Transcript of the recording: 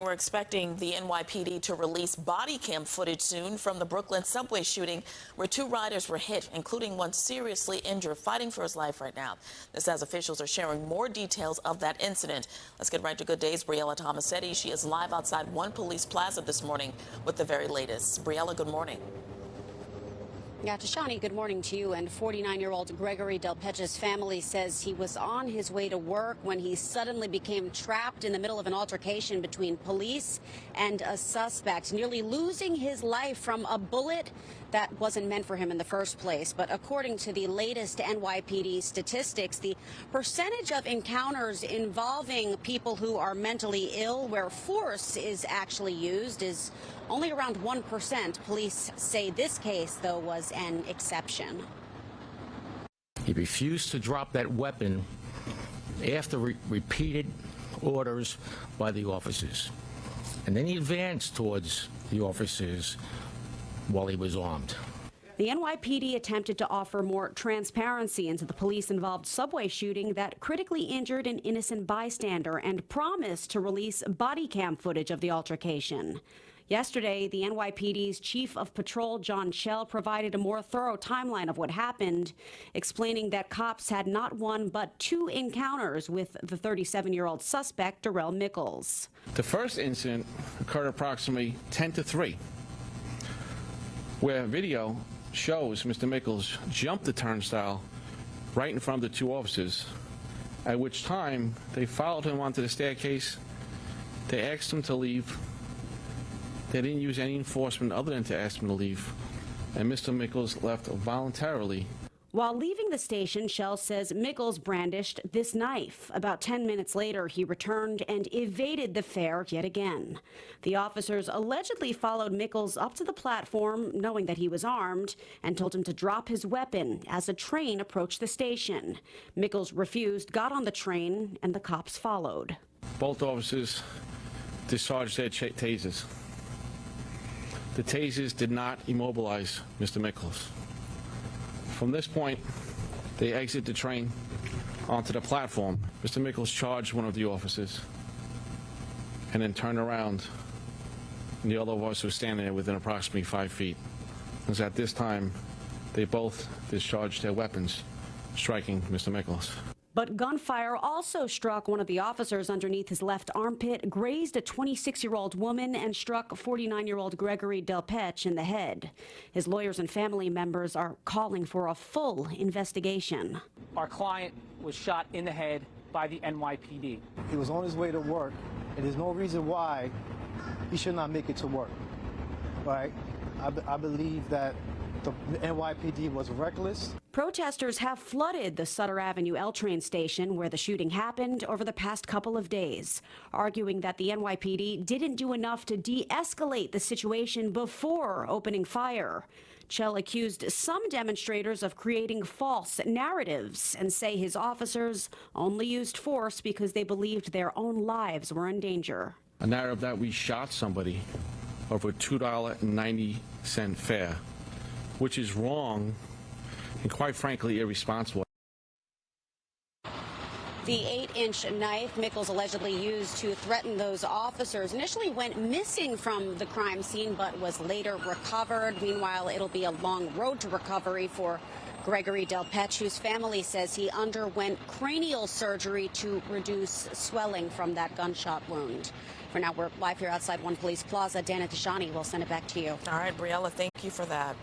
We're expecting the NYPD to release body cam footage soon from the Brooklyn subway shooting where 2 riders were hit, including one seriously injured, fighting for his life right now. This as officials are sharing more details of that incident. Let's get right to Good Day's Briella Tomassetti. She is live outside One Police Plaza this morning with the very latest. Briella, good morning. Yeah, Tashani, good morning to you. And 49-year-old Gregory Delpech's family says he was on his way to work when he suddenly became trapped in the middle of an altercation between police and a suspect, nearly losing his life from a bullet that wasn't meant for him in the first place. But according to the latest NYPD statistics, the percentage of encounters involving people who are mentally ill where force is actually used is only around 1%. Police say this case, though, was an exception. He refused to drop that weapon after repeated orders by the officers. And then he advanced towards the officers while he was armed. The NYPD attempted to offer more transparency into the police-involved subway shooting that critically injured an innocent bystander and promised to release body cam footage of the altercation. Yesterday, the NYPD's Chief of Patrol, John Schell, provided a more thorough timeline of what happened, explaining that cops had not one but 2 encounters with the 37-year-old suspect, Darrell Mickles. The first incident occurred approximately 10 to 3, where video shows Mr. Mickles jump the turnstile right in front of the 2 officers, at which time they followed him onto the staircase. They asked him to leave. They didn't use any enforcement other than to ask him to leave, and Mr. Mickles left voluntarily. While leaving the station, Schell says Mickles brandished this knife. About 10 minutes later, he returned and evaded the fare yet again. The officers allegedly followed Mickles up to the platform, knowing that he was armed, and told him to drop his weapon as a train approached the station. Mickles refused, got on the train, and the cops followed. Both officers discharged their tasers. The tasers did not immobilize Mr. Mickles. From this point, they exit the train onto the platform. Mr. Mickles charged one of the officers and then turned around, and the other officer was standing there within approximately 5 feet. It was at this time they both discharged their weapons, striking Mr. Mickles. But gunfire also struck one of the officers underneath his left armpit, grazed a 26-year-old woman, and struck 49-year-old Gregory Delpech in the head. His lawyers and family members are calling for a full investigation. Our client was shot in the head by the NYPD. He was on his way to work, and there's no reason why he should not make it to work. Right? I believe that the NYPD was reckless. Protesters have flooded the Sutter Avenue L train station where the shooting happened over the past couple of days, arguing that the NYPD didn't do enough to de-escalate the situation before opening fire. Schell accused some demonstrators of creating false narratives and say his officers only used force because they believed their own lives were in danger. A narrative that we shot somebody over a $2.90 fare, which is wrong and quite frankly irresponsible. The 8-inch knife Mickles allegedly used to threaten those officers initially went missing from the crime scene but was later recovered. Meanwhile, it'll be a long road to recovery for Gregory Delpech, whose family says he underwent cranial surgery to reduce swelling from that gunshot wound. For now, we're live here outside One Police Plaza. Dan and Tashani will send it back to you. All right, Briella, thank you for that.